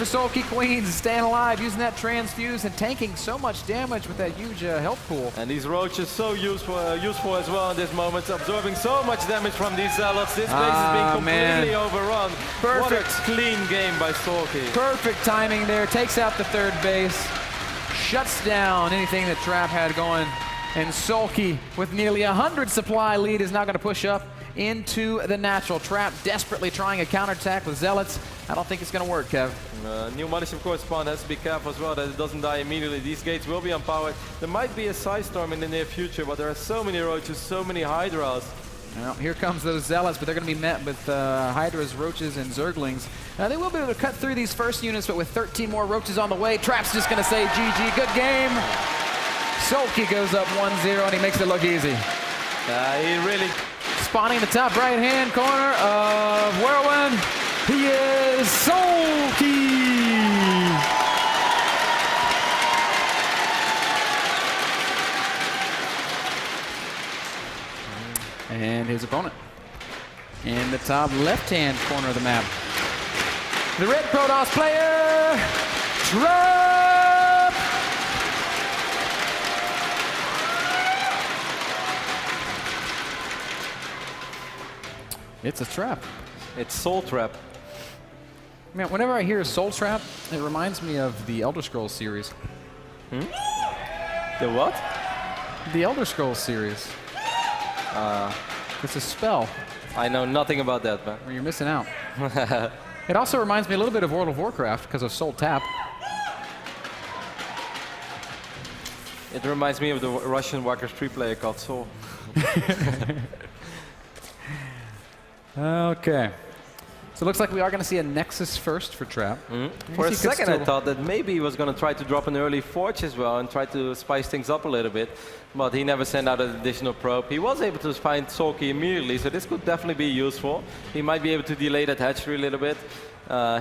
for SoulKey Queens, staying alive, using that transfuse and tanking so much damage with that huge health pool. And these roaches so useful as well in this moment, absorbing so much damage from these zealots. This base is being completely overrun. Perfect. What a clean game by SoulKey. Perfect timing there, takes out the third base, shuts down anything that Trap had going. And SoulKey, with nearly 100 supply lead, is now going to push up into the natural. Trap desperately trying a counterattack with Zealots. I don't think it's going to work, Kev. New Manish, of course, spawn has to be careful as well that it doesn't die immediately. These gates will be unpowered. There might be a side storm in the near future, but there are so many roaches, so many hydras. Well, here comes those Zealots, but they're going to be met with hydras, roaches, and zerglings. They will be able to cut through these first units, but with 13 more roaches on the way, Trap's just going to say GG, good game. SoulKey goes up 1-0, and he makes it look easy. He really... Spawning the top right-hand corner of Whirlwind, he is SoulKey! And his opponent in the top left-hand corner of the map. The red Protoss player, Trap! It's a trap. It's Soul Trap. Man, whenever I hear Soul Trap, it reminds me of the Elder Scrolls series. Hmm? The what? The Elder Scrolls series. It's a spell. I know nothing about that, man. Or you're missing out. It also reminds me a little bit of World of Warcraft because of Soul Tap. It reminds me of the Russian Warcraft 3 player called Soul. Okay. So it looks like we are going to see a Nexus first for Trap. For a second I thought that maybe he was going to try to drop an early Forge as well and try to spice things up a little bit, but he never sent out an additional probe. He was able to find SoulKey immediately, so this could definitely be useful. He might be able to delay that hatchery a little bit.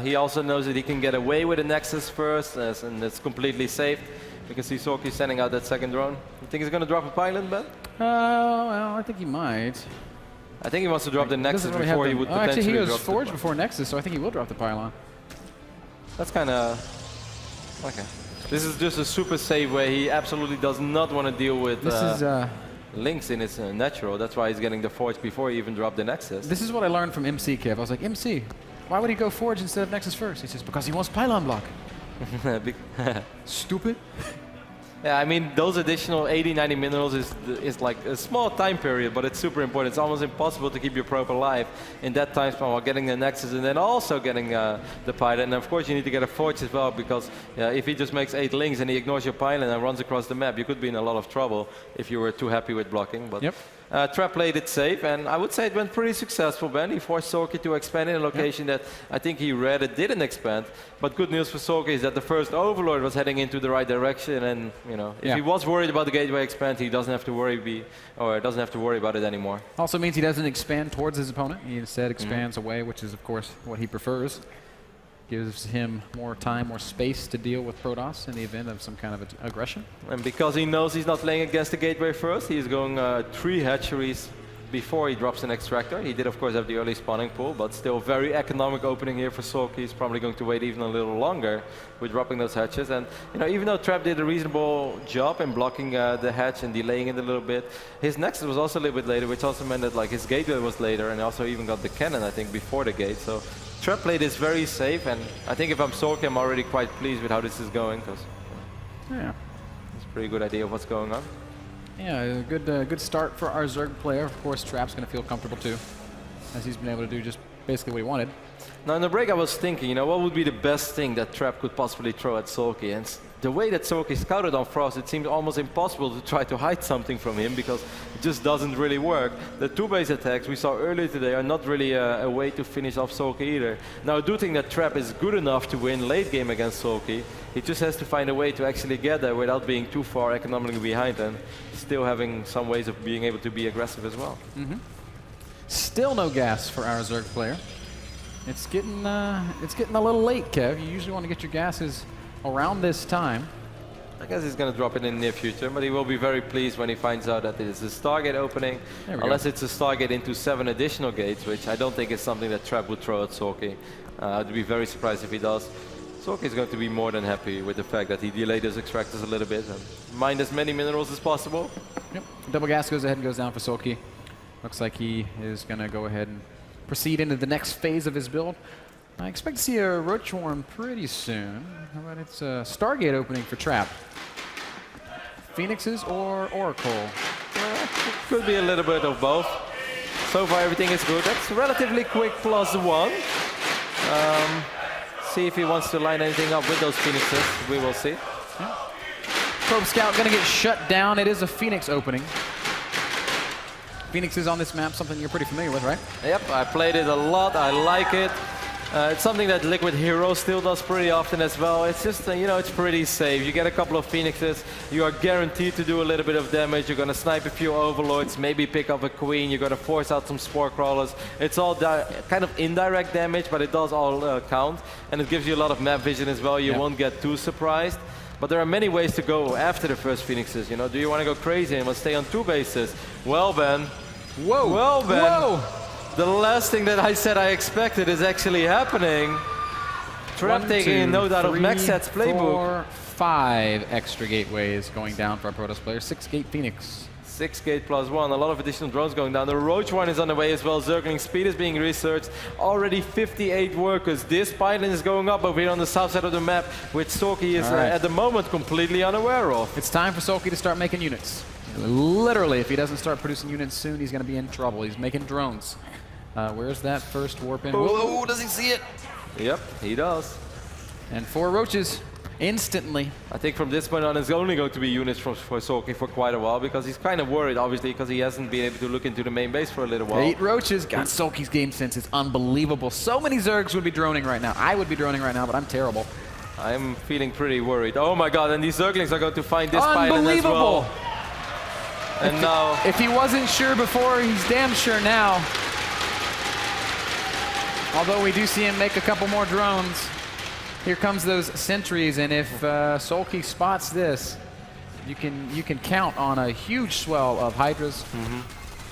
He also knows that he can get away with a Nexus first, and it's completely safe. You can see SoulKey sending out that second drone. You think he's going to drop a pylon, Ben? Well, I think he might. I think he wants to drop the Nexus really before he would potentially actually, he drop goes Forge before Nexus, so I think he will drop the pylon. That's kind of... Okay. This is just a super safe way. He absolutely does not want to deal with links in his natural. That's why he's getting the Forge before he even dropped the Nexus. This is what I learned from MC, Kev. I was like, MC, why would he go Forge instead of Nexus first? He says, because he wants pylon block. Stupid. Yeah, I mean, those additional 80, 90 minerals is like a small time period, but it's super important. It's almost impossible to keep your probe alive in that time span while getting the Nexus and then also getting the pylon. And of course, you need to get a Forge as well, because if he just makes 8 links and he ignores your pylon and runs across the map, you could be in a lot of trouble if you were too happy with blocking. But yep. Trap played it safe, and I would say it went pretty successful, Ben. He forced SoulKey to expand in a location that I think he read it didn't expand. But good news for SoulKey is that the first Overlord was heading into the right direction, and you know, if he was worried about the gateway expand, he doesn't have to worry about it anymore. Also means he doesn't expand towards his opponent. He instead expands away, which is of course what he prefers. Gives him more time, more space to deal with Protoss in the event of some kind of aggression. And because he knows he's not playing against the gateway first, he's going 3 hatcheries before he drops an extractor. He did, of course, have the early spawning pool, but still very economic opening here for SoulKey. He's probably going to wait even a little longer with dropping those hatches. And you know, even though Trap did a reasonable job in blocking the hatch and delaying it a little bit, his Nexus was also a little bit later, which also meant that like his gateway was later, and also even got the cannon, I think, before the gate. So Trap played this very safe, and I think if I'm SoulKey, I'm already quite pleased with how this is going, because it's a pretty good idea of what's going on. Yeah, a good start for our Zerg player. Of course, Trap's going to feel comfortable too, as he's been able to do just basically what he wanted. Now in the break I was thinking, you know, what would be the best thing that Trap could possibly throw at SoulKey? And the way that SoulKey scouted on Frost, it seemed almost impossible to try to hide something from him, because it just doesn't really work. The 2-base attacks we saw earlier today are not really a way to finish off SoulKey either. Now I do think that Trap is good enough to win late game against SoulKey. He just has to find a way to actually get there without being too far economically behind and still having some ways of being able to be aggressive as well. Still no gas for our Zerg player. It's getting a little late, Kev. You usually want to get your gases around this time. I guess he's going to drop it in the near future, but he will be very pleased when he finds out that it is a Stargate opening, unless it's a Stargate into 7 additional gates, which I don't think is something that Trap would throw at SoulKey. I'd be very surprised if he does. SoulKey is going to be more than happy with the fact that he delayed his extractors a little bit and mined as many minerals as possible. Yep. Double gas goes ahead and goes down for SoulKey. Looks like he is going to go ahead and proceed into the next phase of his build. I expect to see a Roach Worm pretty soon. How about it's a Stargate opening for Trap? Phoenixes or Oracle? Could be a little bit of both. So far everything is good. That's relatively quick +1. See if he wants to line anything up with those Phoenixes. We will see. Yeah. Probe Scout going to get shut down. It is a Phoenix opening. Phoenixes on this map, something you're pretty familiar with, right? Yep, I played it a lot. I like it. It's something that Liquid Hero still does pretty often as well. It's just, you know, it's pretty safe. You get a couple of Phoenixes, you are guaranteed to do a little bit of damage. You're going to snipe a few Overlords, maybe pick up a Queen. You're going to force out some Spore Crawlers. It's all kind of indirect damage, but it does all count. And it gives you a lot of map vision as well. You won't get too surprised. But there are many ways to go after the first Phoenixes. You know, do you want to go crazy and stay on 2 bases? Well, Ben. Whoa. Well, Ben. Whoa. The last thing that I said I expected is actually happening. Trap taking a note out of Maxet's playbook. 4, 5 extra gateways going down for our Protoss player. 6 gate Phoenix. 6 gate +1. A lot of additional drones going down. The Roach one is on the way as well. Zergling speed is being researched. Already 58 workers. This pipeline is going up over here on the south side of the map, which SoulKey is at the moment completely unaware of. It's time for SoulKey to start making units. Literally, if he doesn't start producing units soon, he's going to be in trouble. He's making drones. Where's that first warp in? Whoa, does he see it? Yep, he does. And 4 roaches instantly. I think from this point on, it's only going to be units for SoulKey for quite a while, because he's kind of worried, obviously, because he hasn't been able to look into the main base for a little while. 8 roaches. God, SoulKey's game sense is unbelievable. So many Zergs would be droning right now. I would be droning right now, but I'm terrible. I'm feeling pretty worried. Oh my god, and these Zerglings are going to find this pilot as well. And now... If he wasn't sure before, he's damn sure now. Although we do see him make a couple more drones. Here comes those sentries, and if SoulKey spots this, you can count on a huge swell of Hydras.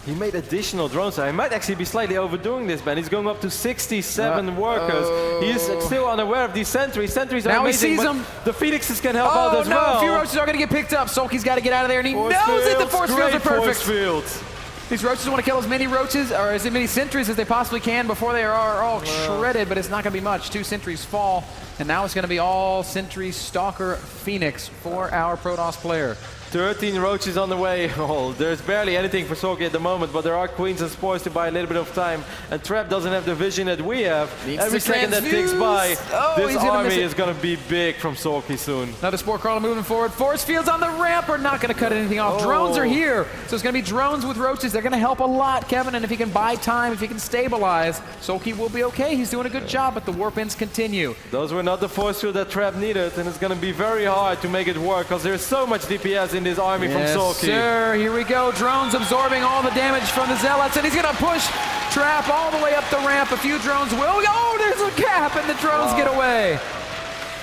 He made additional drones. I might actually be slightly overdoing this, Ben. He's going up to 67 workers. He is still unaware of these sentries. Sentries are amazing, he sees them. The Phoenixes can help out as well. A few roaches are going to get picked up. SoulKey's got to get out of there, and he knows that the force fields are perfect. These roaches want to kill as many roaches, or as many sentries as they possibly can before they are all shredded, but it's not going to be much. 2 sentries fall, and now it's going to be all sentry, Stalker, Phoenix for our Protoss player. 13 roaches on the way. Oh, there's barely anything for SoulKey at the moment, but there are Queens and Spores to buy a little bit of time. And Trap doesn't have the vision that we have. Every second that ticks by, this army is going to be big from SoulKey soon. Another Spore Crawler moving forward. Force fields on the ramp are not going to cut anything off. Drones are here. So it's going to be drones with roaches. They're going to help a lot, Kevin. And if he can buy time, if he can stabilize, SoulKey will be okay. He's doing a good job, but the warp ins continue. Those were not the force field that Trap needed, and it's going to be very hard to make it work, because there's so much DPS in this army from SoulKey. Sir, here we go. Drones absorbing all the damage from the Zealots, and he's going to push Trap all the way up the ramp. A few drones will go. Oh, there's a gap, and the drones get away.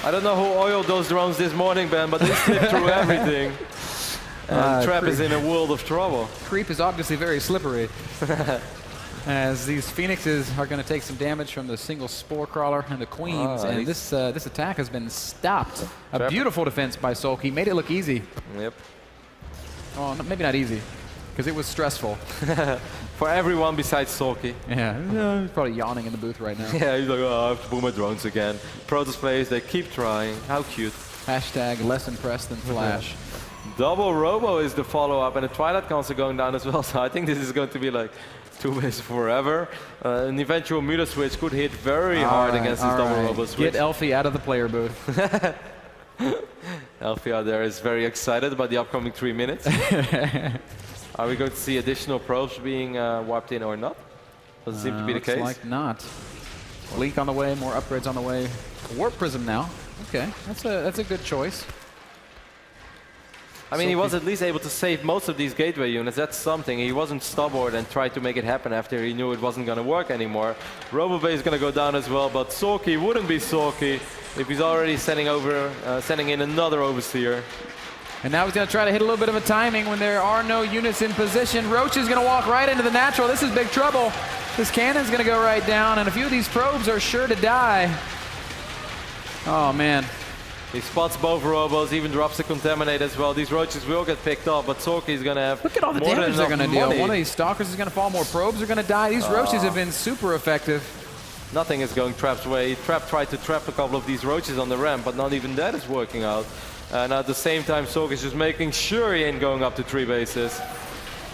I don't know who oiled those drones this morning, Ben, but they slipped through everything. And Trap is in a world of trouble. Creep is obviously very slippery. As these Phoenixes are going to take some damage from the single Spore Crawler and the Queens, and this attack has been stopped. A beautiful defense by SoulKey. Made it look easy. Yep. Well, maybe not easy, because it was stressful. For everyone besides SoulKey. Yeah, he's probably yawning in the booth right now. Yeah, he's like, oh, I have to boom my drones again. Protoss players, they keep trying. How cute. Hashtag less impressed than Flash. Double Robo is the follow-up, and the Twilight Cons are going down as well, so I think this is going to be like 2 bases forever. An eventual Muta switch could hit very hard against this double Robo switch. Get Elfie out of the player booth. Elfie out there is very excited about the upcoming 3 minutes. Are we going to see additional probes being warped in or not? Doesn't seem to be the case. Looks like not. Leak on the way, more upgrades on the way. Warp Prism now. Okay, that's a good choice. I mean, he was at least able to save most of these gateway units. That's something. He wasn't stubborn and tried to make it happen after he knew it wasn't going to work anymore. RoboBay is going to go down as well, but SoulKey wouldn't be SoulKey if he's already sending in another Overseer. And now he's going to try to hit a little bit of a timing when there are no units in position. Roach is going to walk right into the natural. This is big trouble. This cannon's going to go right down, and a few of these probes are sure to die. Oh, man. He spots both robos, even drops the Contaminate as well. These roaches will get picked up, but SoulKey is going to have Look at all the more damage than they're going to enough deal. money. One of these Stalkers is going to fall, more probes are going to die. These roaches have been super effective. Nothing is going Trap's way. Trap tried to trap a couple of these roaches on the ramp, but not even that is working out. And at the same time, SoulKey is just making sure he ain't going up to 3 bases.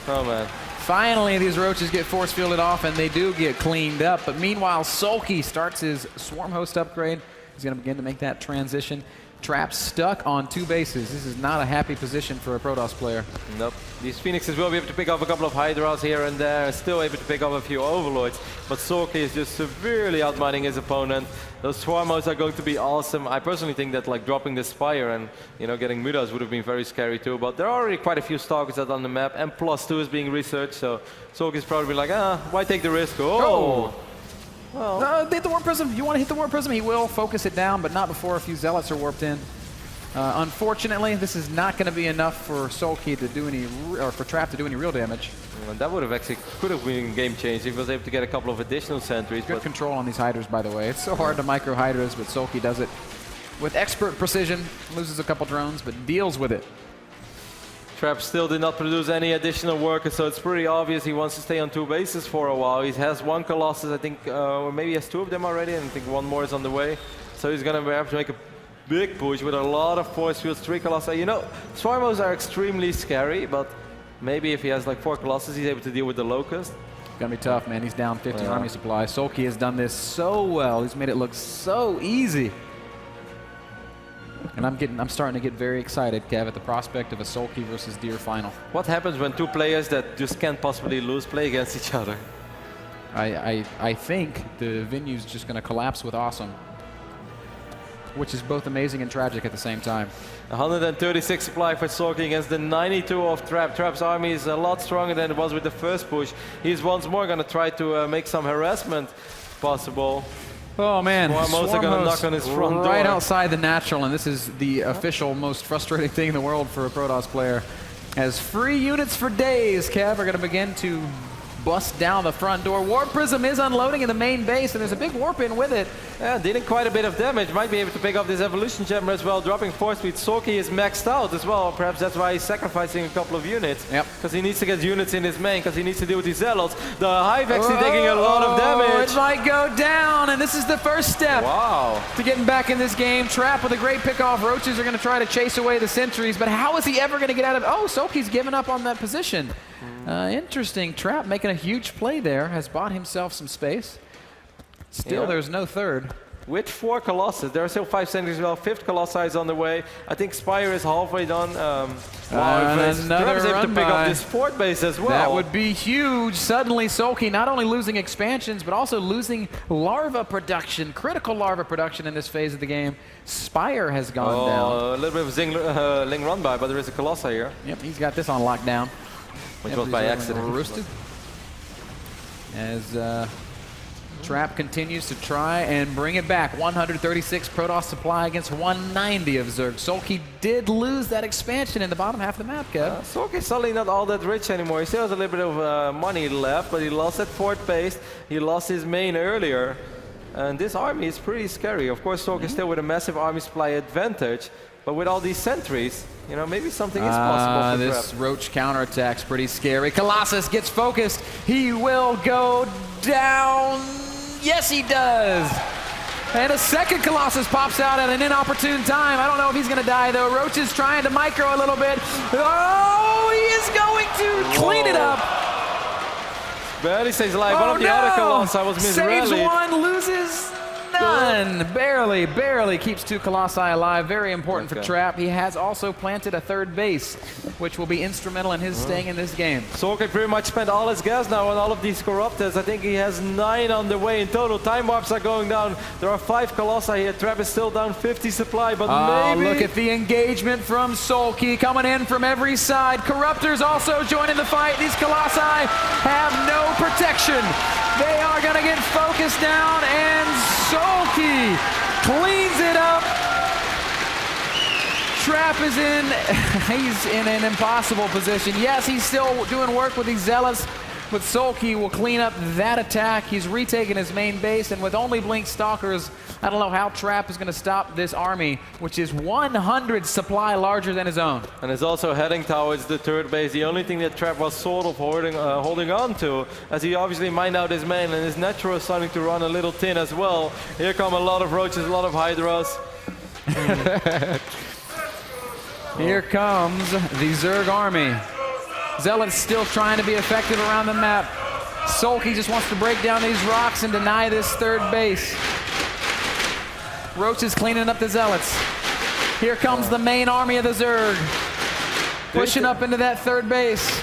Oh, man. Finally, these roaches get force fielded off, and they do get cleaned up. But meanwhile, SoulKey starts his Swarm Host upgrade. He's going to begin to make that transition. Trap stuck on 2 bases. This is not a happy position for a Protoss player. Nope. These Phoenixes will be able to pick up a couple of Hydras here and there, and still able to pick up a few Overlords. But SoulKey is just severely outmining his opponent. Those Swarmos are going to be awesome. I personally think that like dropping the Spire and getting Mudas would have been very scary too. But there are already quite a few Stalkers out on the map, and +2 is being researched. So SoulKey is probably like, why take the risk? Oh. Well, hit the Warp Prism. You want to hit the Warp Prism? He will focus it down, but not before a few Zealots are warped in. Unfortunately, this is not going to be enough for SoulKey to do any, or for Trap to do any real damage. and that would have actually could have been game changing if he was able to get a couple of additional sentries. Good control on these Hydras, by the way. It's so hard to micro Hydras, but SoulKey does it with expert precision. Loses a couple drones, but deals with it. Trap still did not produce any additional workers, so it's pretty obvious he wants to stay on 2 bases for a while. He has 1 Colossus, I think, or maybe he has 2 of them already, and I think 1 more is on the way. So he's going to have to make a big push with a lot of force fields, 3 Colossi. You know, Swarmos are extremely scary, but maybe if he has like 4 Colossus, he's able to deal with the Locust. Gonna be tough, man. He's down 50 army supply. SoulKey has done this so well. He's made it look so easy. And I'm starting to get very excited, Kev, at the prospect of a SoulKey versus Deer final. What happens when 2 players that just can't possibly lose play against each other? I think the venue's just going to collapse with awesome, which is both amazing and tragic at the same time. 136 supply for SoulKey against the 92 of Trap. Trap's army is a lot stronger than it was with the first push. He's once more going to try to make some harassment possible. Oh man, Swarmos are going to knock on his front door. Right outside the natural, and this is the official most frustrating thing in the world for a Protoss player. As free units for days, Kev, are going to begin to bust down the front door. Warp Prism is unloading in the main base, and there's a big warp in with it. Yeah, dealing quite a bit of damage. Might be able to pick up this Evolution Chamber as well, dropping force speed. SoulKey is maxed out as well. Perhaps that's why he's sacrificing a couple of units. Yep. Because he needs to get units in his main, because he needs to deal with these Zealots. The Hive actually taking a lot of damage. It might go down, and this is the first step to getting back in this game. Trap with a great pickoff. Roaches are going to try to chase away the sentries, but how is he ever going to get out of... Oh, SoulKey's given up on that position. Interesting. Trap making a huge play there, has bought himself some space. Still, there's no third. With 4 Colossus, there are still 5 sentries as well. 5th Colossi is on the way. I think Spire is halfway done. Another able run to pick by. up this 4th base as well. That would be huge. Suddenly, SoulKey not only losing expansions, but also losing larva production, critical larva production in this phase of the game. Spire has gone down. A little bit of Ling run by, but there is a Colossi here. Yep, he's got this on lockdown. Which was by accident. Roosted. As Trap continues to try and bring it back. 136 Protoss supply against 190 of Zerg. SoulKey did lose that expansion in the bottom half of the map, Kev. SoulKey's suddenly not all that rich anymore. He still has a little bit of money left, but he lost that 4th base. He lost his main earlier. And this army is pretty scary. Of course, SoulKey still with a massive army supply advantage. But with all these sentries, you know, maybe something is possible for This Trap. Roach counterattack's pretty scary. Colossus gets focused. He will go down. Yes, he does. And a second Colossus pops out at an inopportune time. I don't know if he's going to die, though. Roach is trying to micro a little bit. Oh, he is going to clean it up. Barely stays alive. One of the other Colossi was misrallied. Saves one, loses none. Barely keeps 2 Colossi alive. Very important for Trap. He has also planted a 3rd base, which will be instrumental in his staying in this game. SoulKey pretty much spent all his gas now on all of these Corruptors. I think he has 9 on the way in total. Time warps are going down. There are 5 Colossi here. Trap is still down 50 supply, but maybe... Look at the engagement from SoulKey coming in from every side. Corruptors also joining the fight. These Colossi have no protection. They are going to get focused down, and SoulKey cleans it up. Trap is he's in an impossible position. Yes, he's still doing work with these Zealots, but SoulKey will clean up that attack. He's retaken his main base, and with only Blink Stalkers, I don't know how Trap is going to stop this army, which is 100 supply larger than his own. And is also heading towards the third base. The only thing that Trap was sort of holding on to, as he obviously mined out his main, and his natural is starting to run a little thin as well. Here come a lot of roaches, a lot of hydras. Here comes the Zerg army. Zealot's still trying to be effective around the map. SoulKey just wants to break down these rocks and deny this third base. Roach is cleaning up the Zealots. Here comes the main army of the Zerg. Pushing up into that third base.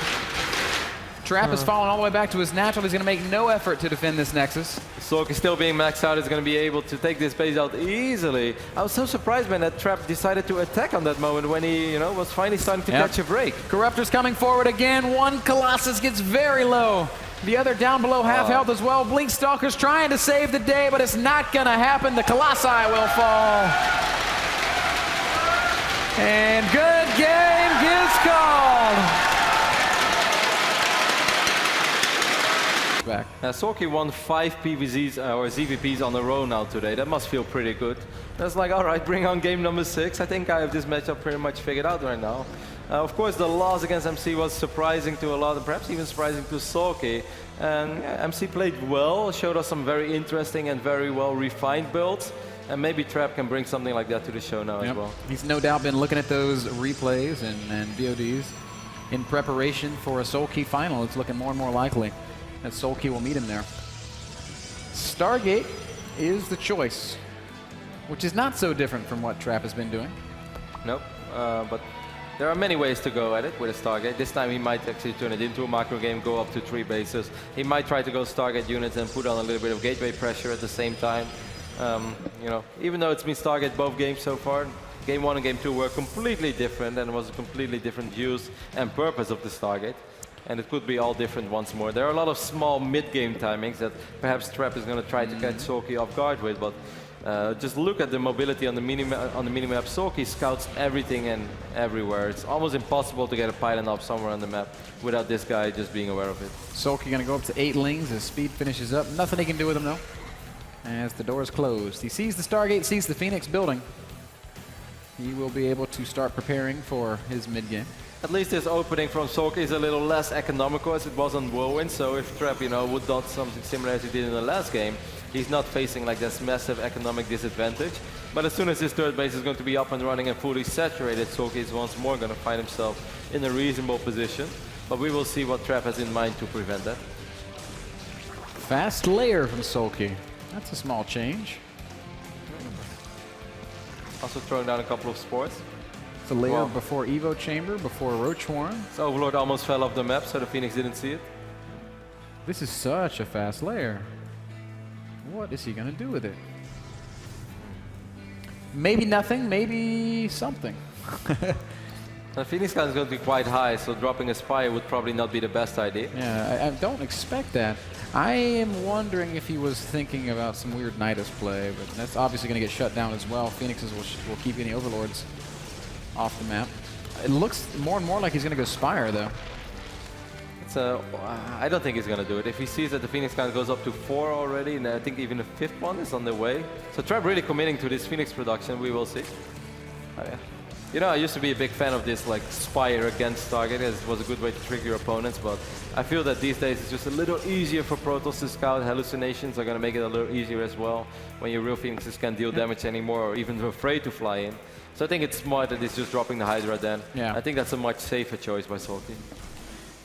Trap is falling all the way back to his natural. He's going to make no effort to defend this Nexus. SoulKey still being maxed out is going to be able to take this base out easily. I was so surprised, man, that Trap decided to attack on that moment when he, was finally starting to catch a break. Corruptor's coming forward again. One Colossus gets very low. The other down below half health as well. Blink Stalker's trying to save the day, but it's not going to happen. The Colossi will fall. And good game gets called. Back. SoulKey won 5 PVZs or ZVPs on a row now today. That must feel pretty good. That's like, all right, bring on game number 6. I think I have this matchup pretty much figured out right now. Of course, the loss against MC was surprising to a lot, and perhaps even surprising to SoulKey. And MC played well, showed us some very interesting and very well refined builds. And maybe Trap can bring something like that to the show now as well. He's no doubt been looking at those replays and VODs in preparation for a SoulKey final. It's looking more and more likely that SoulKey will meet him there. Stargate is the choice, which is not so different from what Trap has been doing. Nope, but there are many ways to go at it with a Stargate. This time he might actually turn it into a macro game, go up to 3 bases. He might try to go Stargate units and put on a little bit of gateway pressure at the same time. Even though it's been Stargate both games so far, Game 1 and Game 2 were completely different, and it was a completely different use and purpose of the Stargate. And it could be all different once more. There are a lot of small mid-game timings that perhaps Trap is going to try to catch SoulKey off guard with, but just look at the mobility on the minimap. SoulKey scouts everything and everywhere. It's almost impossible to get a pylon up somewhere on the map without this guy just being aware of it. SoulKey going to go up to 8 lings as speed finishes up. Nothing he can do with him, though, as the door is closed. He sees the Stargate, sees the Phoenix building. He will be able to start preparing for his mid-game. At least this opening from SoulKey is a little less economical as it was on Whirlwind, so if Trap, would dot something similar as he did in the last game, he's not facing like this massive economic disadvantage. But as soon as his third base is going to be up and running and fully saturated, SoulKey is once more going to find himself in a reasonable position. But we will see what Trap has in mind to prevent that. Fast layer from SoulKey. That's a small change. Also throwing down a couple of sports. The layer before Evo Chamber, before Roach Horn. So Overlord almost fell off the map, so the Phoenix didn't see it. This is such a fast layer. What is he going to do with it? Maybe nothing, maybe something. The Phoenix count is going to be quite high, so dropping a Spire would probably not be the best idea. Yeah, I don't expect that. I am wondering if he was thinking about some weird Nidus play, but that's obviously going to get shut down as well. Phoenixes will keep any Overlords off the map. It looks more and more like he's going to go Spire, though. I don't think he's going to do it. If he sees that the Phoenix count goes up to 4 already, and I think even the 5th one is on the way. So Trap really committing to this Phoenix production, we will see. I used to be a big fan of this like Spire against target, as it was a good way to trick your opponents, but I feel that these days it's just a little easier for Protoss to scout. Hallucinations are going to make it a little easier as well, when your real Phoenixes can't deal damage anymore, or even afraid to fly in. So I think it's smart that he's just dropping the Hydra then. Yeah. I think that's a much safer choice by SoulKey.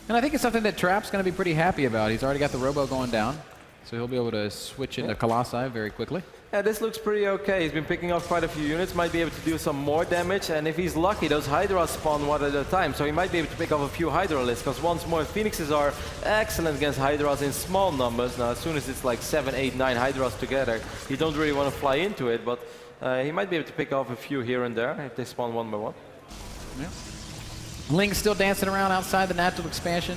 And I think it's something that Trap's going to be pretty happy about. He's already got the Robo going down, so he'll be able to switch into Colossi very quickly. Yeah, this looks pretty okay. He's been picking off quite a few units, might be able to do some more damage, and if he's lucky, those Hydras spawn one at a time, so he might be able to pick off a few Hydra lists, because once more, Phoenixes are excellent against Hydras in small numbers. Now, as soon as it's like 7, 8, 9 Hydras together, you don't really want to fly into it, but he might be able to pick off a few here and there if they spawn one by one. Yeah. Ling's still dancing around outside the natural expansion.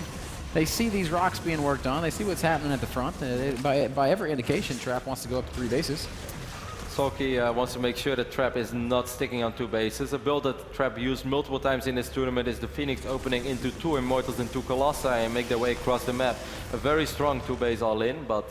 They see these rocks being worked on. They see what's happening at the front. By every indication, Trap wants to go up to 3 bases. SoulKey wants to make sure that Trap is not sticking on 2 bases. A build that Trap used multiple times in this tournament is the Phoenix opening into 2 Immortals and 2 Colossi and make their way across the map. A very strong 2-base all-in, but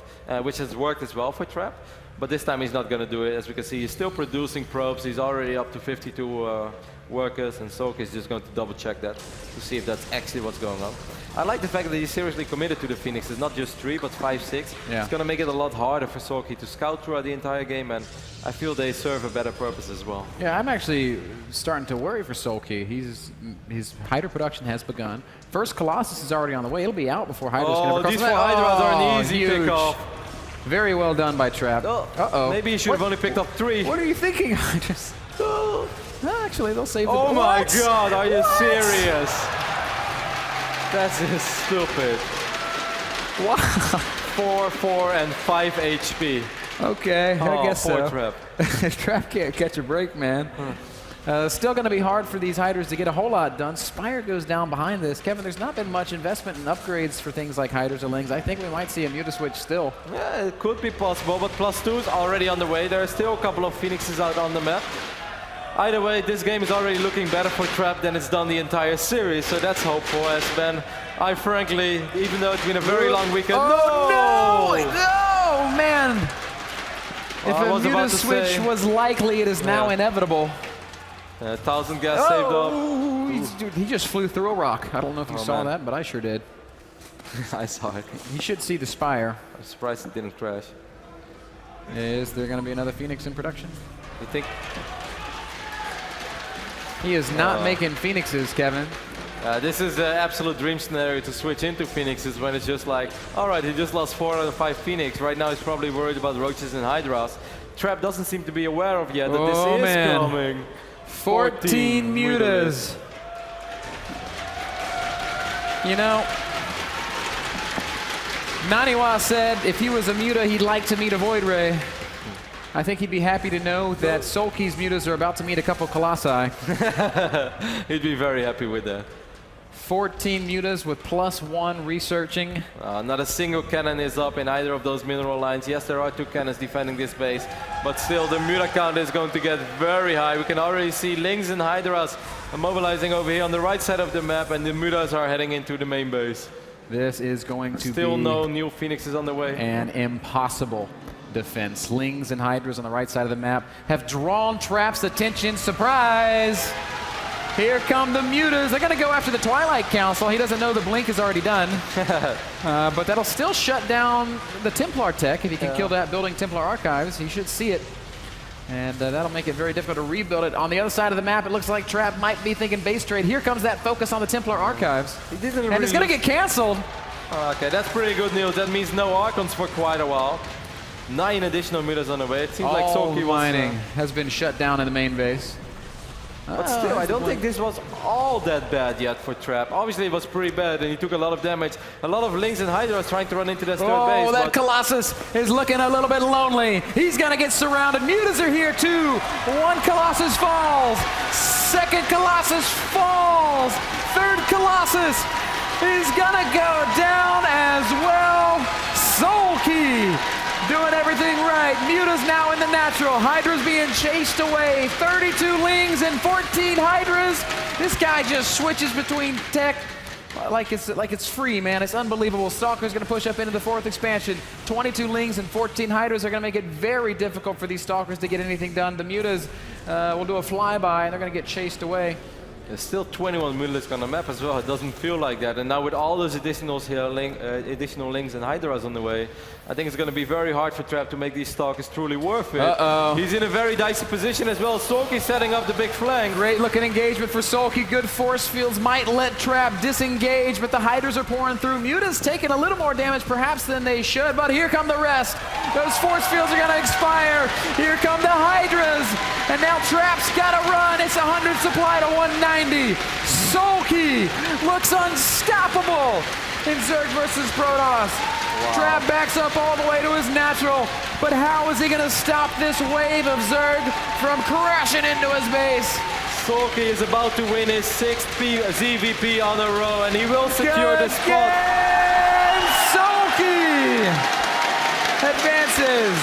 which has worked as well for Trap. But this time he's not going to do it. As we can see, he's still producing probes. He's already up to 52 workers, and SoulKey is just going to double check that to see if that's actually what's going on. I like the fact that he's seriously committed to the Phoenix. It's not just 3, but 5, 6. Yeah. It's going to make it a lot harder for SoulKey to scout throughout the entire game, and I feel they serve a better purpose as well. Yeah, I'm actually starting to worry for SoulKey. His Hydra production has begun. First Colossus is already on the way. It'll be out before Hydra's going to cross. These 4 Hydras are an easy huge. pickoff. Very well done by Trap. Uh-oh. Maybe he should have only picked up 3. What are you thinking, Hydras? Actually, they'll save the Oh my What? god, are you What? serious? That's just stupid. Wow. 4, 4, and 5 HP. Okay, I guess so. Trap. Trap can't catch a break, man. Still going to be hard for these Hydras to get a whole lot done. Spire goes down behind this. Kevin, there's not been much investment in upgrades for things like Hydras or Lings. I think we might see a Muta switch still. Yeah, it could be possible, but +2 is already on the way. There are still a couple of Phoenixes out on the map. Either way, this game is already looking better for Trap than it's done the entire series, so that's hopeful. As Ben, I frankly, even though it's been a very long weekend, no, man! If a Muta switch was likely, it is now inevitable. 1,000 gas saved up. Dude, he just flew through a rock. I don't know if you saw that, but I sure did. I saw it. He should see the Spire. I'm surprised it didn't crash. Is there going to be another Phoenix in production? You think? He is not making Phoenixes, Kevin. This is the absolute dream scenario to switch into Phoenixes when it's just like, all right, he just lost 4 out of 5 Phoenix. Right now he's probably worried about Roaches and Hydras. Trap doesn't seem to be aware of yet that this is coming. 14 Mutas. You know, Naniwa said if he was a Muta, he'd like to meet a Void Ray. I think he'd be happy to know that SoulKey's Mutas are about to meet a couple Colossi. He'd be very happy with that. 14 Mutas with +1 researching. Not a single cannon is up in either of those mineral lines. Yes, there are 2 cannons defending this base, but still the Muta count is going to get very high. We can already see Lings and Hydras mobilizing over here on the right side of the map, and the Mutas are heading into the main base. This is going to still be no new Phoenixes on the way. An impossible defense. Lings and Hydras on the right side of the map have drawn Trap's attention. Surprise! Here come the Mutas. They're going to go after the Twilight Council. He doesn't know the blink is already done. But that'll still shut down the Templar tech. If he can kill that building Templar Archives, he should see it. And that'll make it very difficult to rebuild it. On the other side of the map, it looks like Trap might be thinking base trade. Here comes that focus on the Templar Archives. He didn't and it's going to get canceled. Okay, that's pretty good news. That means no Archons for quite a while. 9 additional Mutas on the way. It seems like SoulKey mining has been shut down in the main base. But still, I don't think this was all that bad yet for Trap. Obviously, it was pretty bad, and he took a lot of damage. A lot of Lings and Hydras trying to run into that third base. Oh, that Colossus is looking a little bit lonely. He's going to get surrounded. Mutas are here, too. 1 Colossus falls. 2nd Colossus falls. 3rd Colossus is going to go down as well. SoulKey doing everything right. Muta's now in the natural. Hydra's being chased away. 32 Lings and 14 Hydras. This guy just switches between tech like it's free, man. It's unbelievable. Stalker's going to push up into the 4th expansion. 22 Lings and 14 Hydras are going to make it very difficult for these Stalkers to get anything done. The Mutas will do a flyby, and they're going to get chased away. There's still 21 Mutalisks on the map as well. It doesn't feel like that. And now with all those additional Lings and Hydras on the way, I think it's going to be very hard for Trap to make these Stalkers truly worth it. He's in a very dicey position as well. SoulKey setting up the big flank. Great looking engagement for SoulKey. Good force fields might let Trap disengage, but the Hydras are pouring through. Muta's taking a little more damage perhaps than they should, but here come the rest. Those force fields are going to expire. Here come the Hydras. And now Trap's got to run. It's 100 supply to 190. SoulKey looks unstoppable in Zerg versus Protoss. Wow. Trap backs up all the way to his natural, but how is he going to stop this wave of Zerg from crashing into his base? SoulKey is about to win his 6th ZVP on a row, and he will secure the spot. SoulKey advances